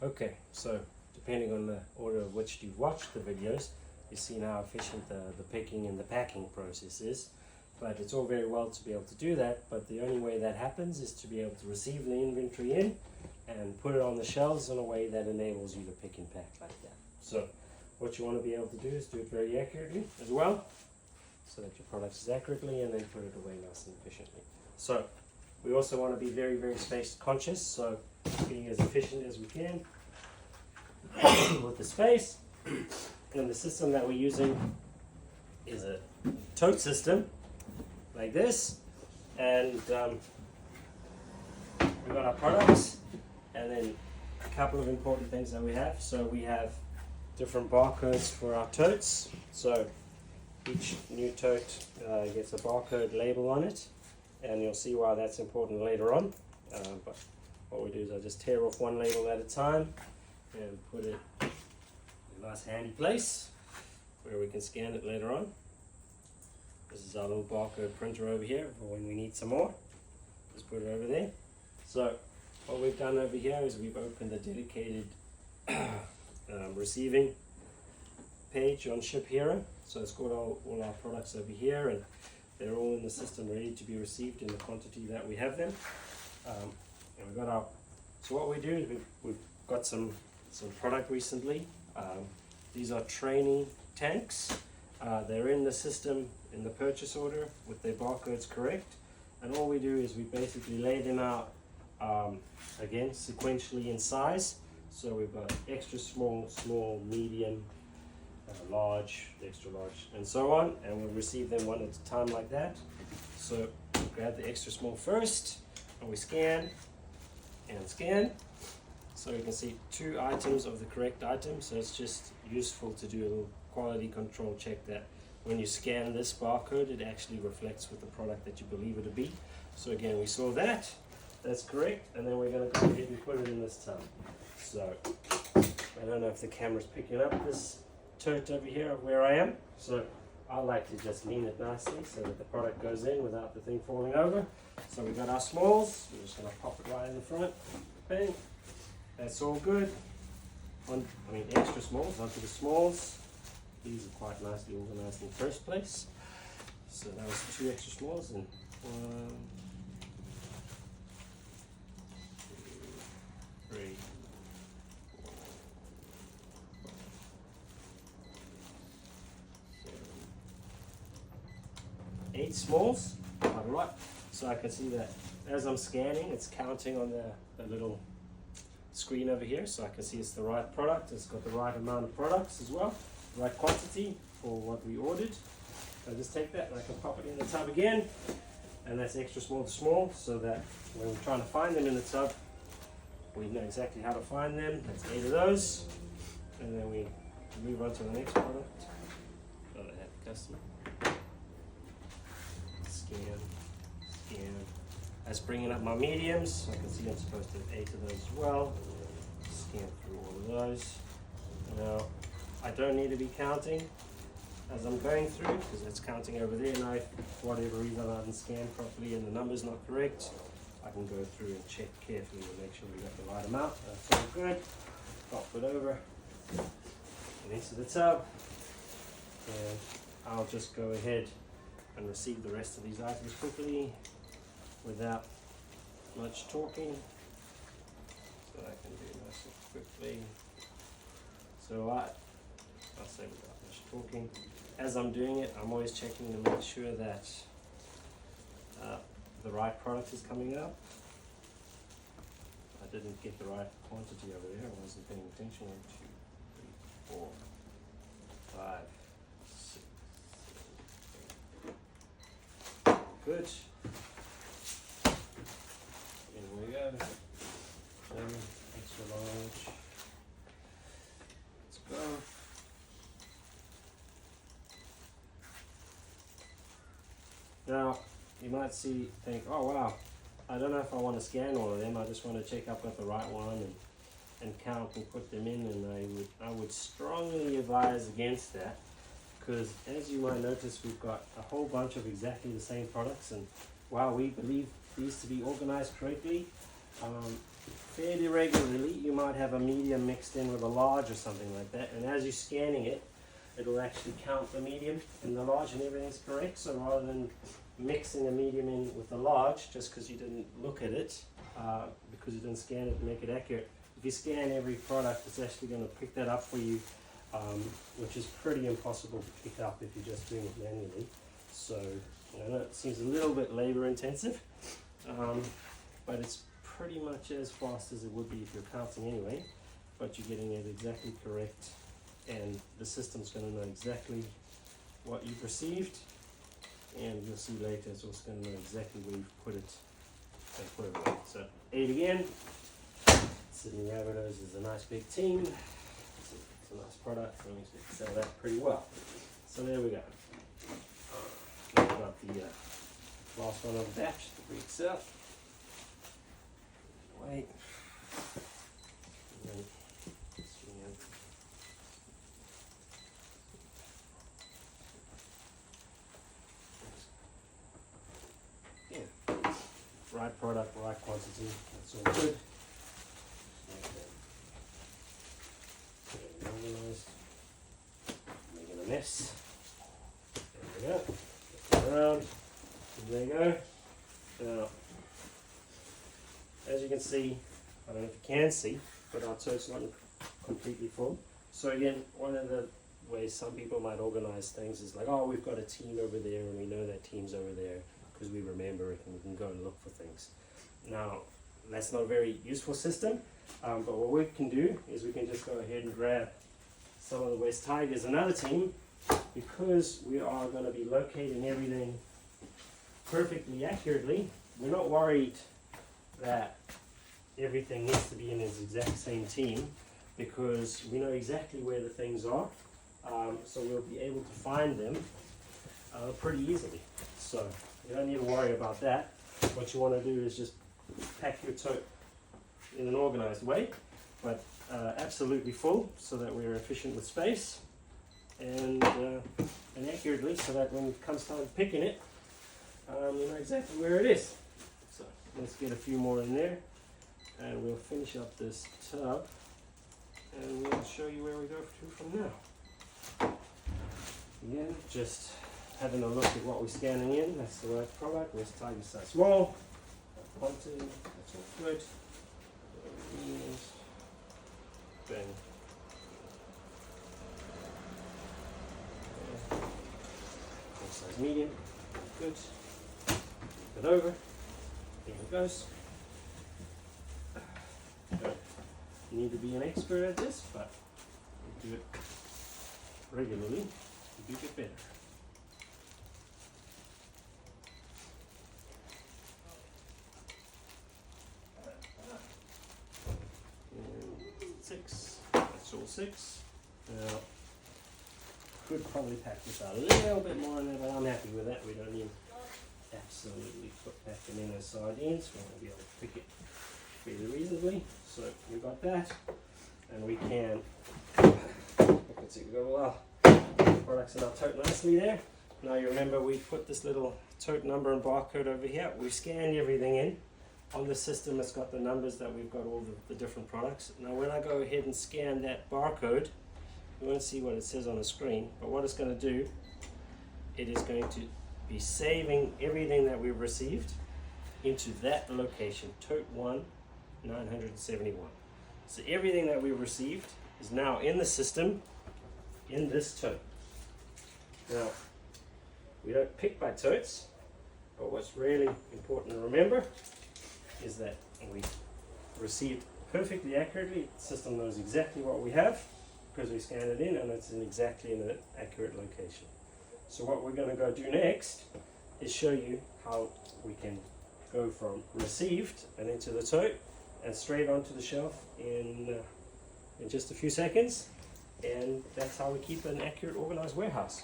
Okay, so depending on the order of which you've watched the videos, you've seen how efficient the picking and the packing process is. But it's all very well to be able to do that, but the only way that happens is to be able to receive the inventory in and put it on the shelves in a way that enables you to pick and pack like that. So what you want to be able to do is do it very accurately as well, so that your product is accurately, and then put it away nice and efficiently. So we also want to be very, very space conscious, so being as efficient as we can with the space. And the system that we're using is a tote system like this, and we've got our products, and then a couple of important things that we have. So we have different barcodes for our totes, so each new tote gets a barcode label on it, and you'll see why that's important later on. But what we do is I just tear off one label at a time and put it in a nice handy place where we can scan it later on. This is our little barcode printer over here for when we need some more. Just put it over there. So what we've done over here is we've opened a dedicated receiving page on Ship Hero. So it's got all our products over here, and they're all in the system ready to be received in the quantity that we have them. And we've got our, so what we do is we've got some product recently. These are training tanks. They're in the system in the purchase order with their barcodes correct, and all we do is we basically lay them out again sequentially in size. So we've got extra small, small, medium, large, extra large, and so on, and we'll receive them one at a time like that. So we grab the extra small first, and we scan and scan, so you can see 2 items of the correct item. So it's just useful to do a little quality control check that when you scan this barcode, it actually reflects with the product that you believe it to be. So again, we saw that, that's correct, and then we're going to go ahead and put it in this tub. So I don't know if the camera's picking up this tote over here of where I am, so I like to just lean it nicely so that the product goes in without the thing falling over. So we got our smalls, we're just going to pop it right in the front, bang, that's all good. Extra smalls onto the smalls. These are quite nicely organized in the first place. So that was 2 extra smalls, and 1, 2, 3, 4, 7, 8 smalls. Quite a lot. So I can see that as I'm scanning, it's counting on the little screen over here, so I can see it's the right product, it's got the right amount of products as well, the right quantity for what we ordered. So I just take that and I can pop it in the tub again, and that's extra small to small, so that when we're trying to find them in the tub, we know exactly how to find them. That's 8 of those, and then we move on to the next product. Oh, they have the customer. Scan, scan. That's bringing up my mediums. I can see I'm supposed to have 8 of those as well. Scan through all of those. Now, I don't need to be counting as I'm going through, because it's counting over there. Now, if for whatever reason I didn't scan properly and the number's not correct, I can go through and check carefully and make sure we got the right amount. That's all good. Pop it over and into the tub. And I'll just go ahead and receive the rest of these items quickly without much talking, so I can do this quickly. So I'll say without much talking. As I'm doing it, I'm always checking to make sure that the right product is coming up. I didn't get the right quantity over there, I wasn't paying attention. 1, 2, 3, 4, 5, 6, 7, 8. Good. Here we go. Extra large. Let's go. Now, you might think, oh wow, I don't know if I want to scan all of them. I just want to check I've got the right one and count and put them in. And I would strongly advise against that, because as you might notice, we've got a whole bunch of exactly the same products, and while we believe these to be organized correctly, fairly regularly, you might have a medium mixed in with a large or something like that, and as you're scanning it, it'll actually count the medium and the large and everything's correct. So rather than mixing a medium in with a large just because you didn't look at it, because you didn't scan it and make it accurate, if you scan every product, it's actually going to pick that up for you, which is pretty impossible to pick up if you're just doing it manually. So I know it seems a little bit labor intensive, but it's pretty much as fast as it would be if you're counting anyway, but you're getting it exactly correct, and the system's going to know exactly what you've received, and you'll see later it's also going to know exactly where you've put it and put it away. So 8 again. Sydney Rabbitohs is a nice big team. It's a nice product, and we can sell that pretty well. So there we go. Now we've got the last one of the batch, the Greek South. Wait. And then yeah, right product, right quantity. That's all good. Organized. Making a mess. There we go. Flip it around. And there you go. Now, as you can see, I don't know if you can see, but our tote's not completely full. So again, one of the ways some people might organize things is like, oh, we've got a team over there and we know that team's over there because we remember it and we can go and look for things. Now, that's not a very useful system, but what we can do is we can just go ahead and grab some of the West Tigers, another team, because we are going to be locating everything perfectly accurately. We're not worried that everything needs to be in its exact same team, because we know exactly where the things are, so we'll be able to find them pretty easily. So you don't need to worry about that. What you want to do is just pack your tote in an organized way, but absolutely full, so that we're efficient with space, and accurately, so that when it comes time picking it, you know exactly where it is. So let's get a few more in there, and we'll finish up this tub, and we'll show you where we go to from now. Again, just having a look at what we're scanning in. That's the right product. West Tiger size small. Quantity, that's all good. Bang. Full size medium. Good. Flip it over. There it goes. You need to be an expert at this, but you do it regularly, you do get better. And 6. That's all 6. Now, could probably pack this out a little bit more in there, but I'm happy with that. We don't need absolutely pack them in as sardines. We're going to be able to pick it fairly reasonably. So we've got that, and we can look and see, we've got all our products in our tote nicely there. Now you remember we put this little tote number and barcode over here. We scanned everything in. On the system it's got the numbers that we've got all the different products. Now when I go ahead and scan that barcode, you won't see what it says on the screen, but what it's going to do, it is going to be saving everything that we've received into that location, tote 1, 971. So everything that we received is now in the system in this tote. Now, we don't pick by totes, but what's really important to remember is that we received perfectly accurately. The system knows exactly what we have because we scanned it in, and it's exactly in an accurate location. So what we're going to go do next is show you how we can go from received and into the tote and straight onto the shelf in just a few seconds, and that's how we keep an accurate, organized warehouse.